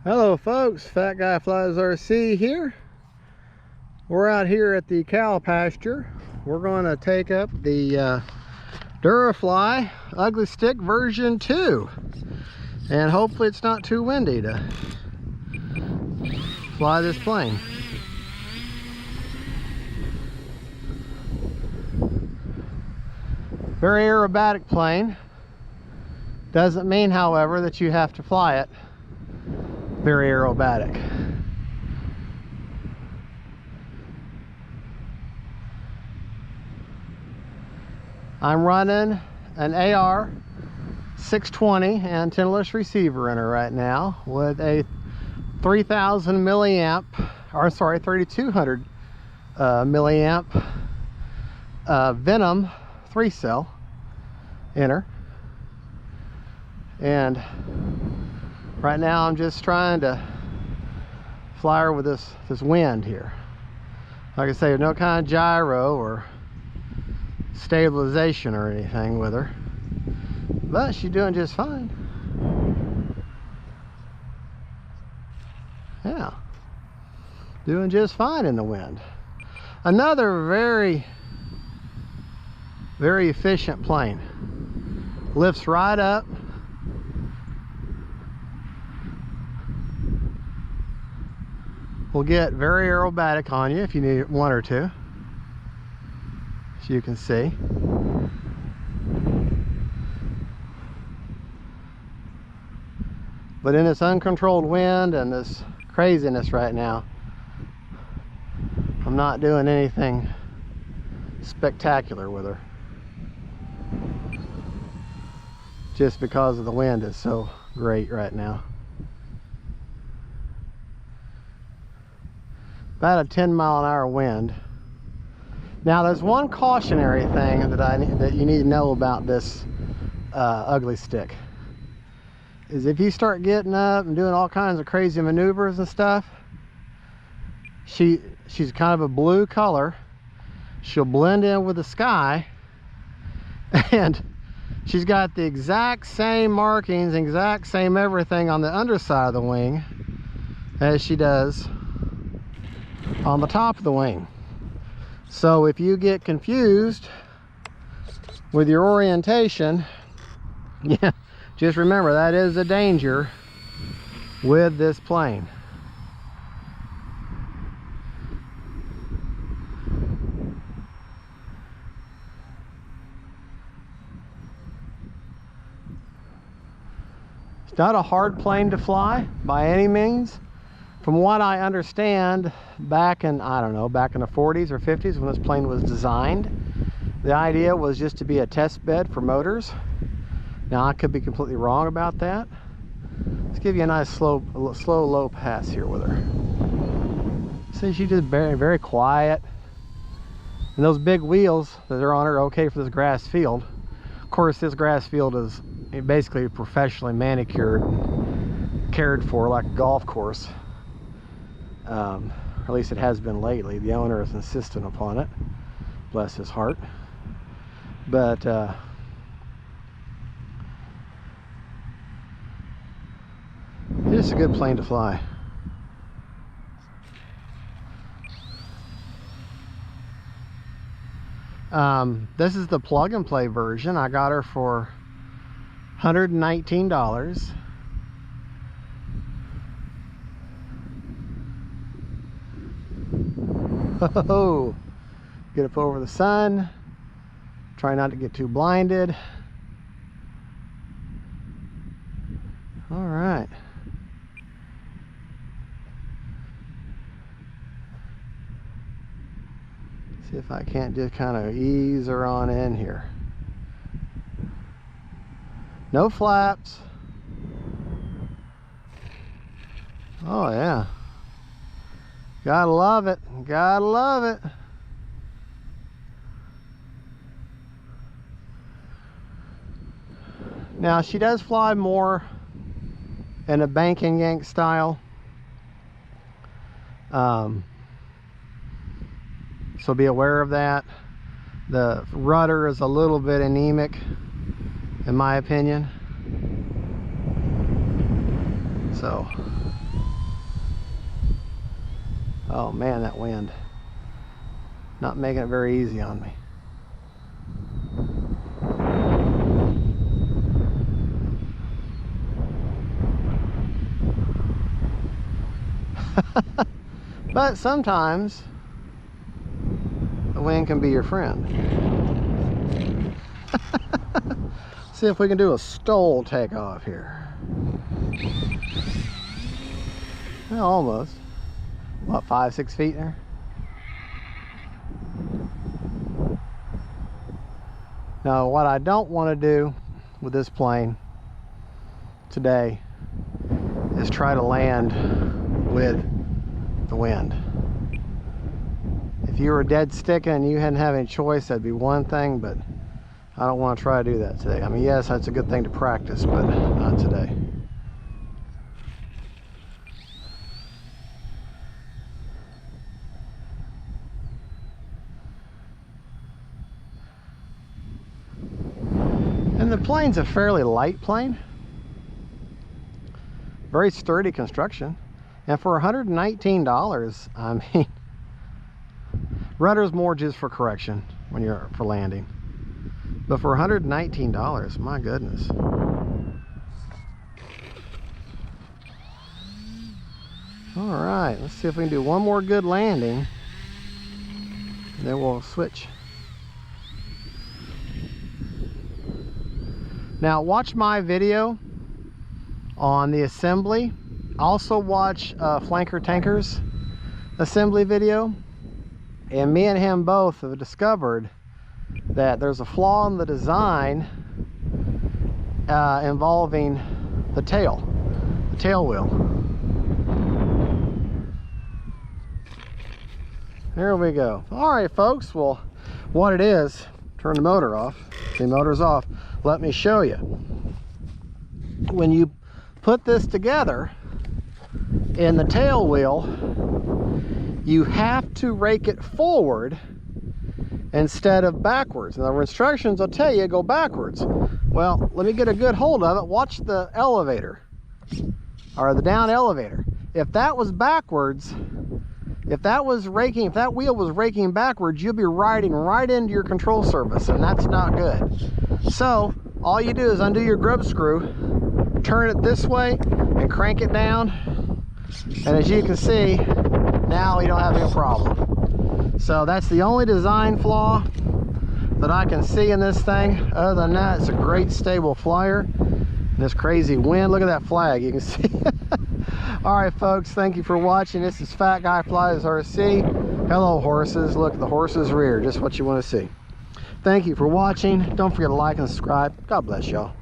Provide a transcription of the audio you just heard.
Hello folks, Fat Guy Flies RC here. We're out here at the cow pasture. We're going to take up the Durafly Ugly Stick version 2. And hopefully it's not too windy to fly this plane. Very aerobatic plane. Doesn't mean, however, that you have to fly it very aerobatic. I'm running an AR 620 antennaless receiver in her right now with a 3000 milliamp, or sorry, 3200 milliamp Venom 3-cell in her. And right now I'm just trying to fly her with this wind here. Like I say, no kind of gyro or stabilization or anything with her, but she's doing just fine. Yeah, doing just fine in the wind. Another very efficient plane. Lifts right up. Will get very aerobatic on you if you need one or two, as you can see. But in this uncontrolled wind and this craziness right now, I'm not doing anything spectacular with her, just because of the wind is so great right now. About a 10-mile-an-hour wind. Now there's one cautionary thing that you need to know about this Ugly Stick, is if you start getting up and doing all kinds of crazy maneuvers and stuff, she's kind of a blue color. She'll blend in with the sky, and she's got the exact same markings, exact same everything on the underside of the wing as she does on the top of the wing. So if you get confused with your orientation, yeah, just remember that is a danger with this plane. It's not a hard plane to fly by any means. From what I understand, back in, I don't know, back in the 40s or 50s when this plane was designed, the idea was just to be a test bed for motors. Now I could be completely wrong about that. Let's give you a nice slow low pass here with her. See, she's just very quiet. And those big wheels that are on her are okay for this grass field. Of course, this grass field is basically professionally manicured, cared for like a golf course. Or at least it has been lately. The owner is insistent upon it, bless his heart. But it's a good plane to fly. This is the plug and play version. I got her for $119. Oh, get up over the sun. Try not to get too blinded. All right. See if I can't just kind of ease her on in here. No flaps. Oh yeah. Gotta love it. Gotta love it. Now she does fly more in a bank and yank style. So be aware of that. The rudder is a little bit anemic, in my opinion. So Oh man, that wind. Not making it very easy on me. But sometimes the wind can be your friend. See if we can do a stole takeoff here. Well, almost. What, 5-6 feet there? Now, what I don't want to do with this plane today is try to land with the wind. If you were dead sticking and you hadn't have any choice, that'd be one thing, but I don't want to try to do that today. I mean, yes, that's a good thing to practice, but not today. And the plane's a fairly light plane. Very sturdy construction. And for $119, I mean, rudder's more just for correction when you're for landing. But for $119, my goodness. All right, let's see if we can do one more good landing. And then we'll switch. Now watch my video on the assembly. Also watch Flanker Tanker's assembly video. And me and him both have discovered that there's a flaw in the design involving the tail wheel. There we go. All right, folks. Well, what it is, turn the motor off. The motor's off. Let me show you. When you put this together in the tail wheel, you have to rake it forward instead of backwards. Now, the instructions will tell you go backwards. Well, let me get a good hold of it. Watch the elevator, or the down elevator. If that was backwards, if that wheel was raking backwards, you'll be riding right into your control surface, and that's not good. So all you do is undo your grub screw, turn it this way, and crank it down. And as you can see, now we don't have any problem. So that's the only design flaw that I can see in this thing. Other than that, it's a great stable flyer. This crazy wind, look at that flag, you can see. All right, folks, thank you for watching. This is Fat Guy Flies RC. Hello, horses. Look, the horse's rear, just what you want to see. Thank you for watching. Don't forget to like and subscribe. God bless y'all.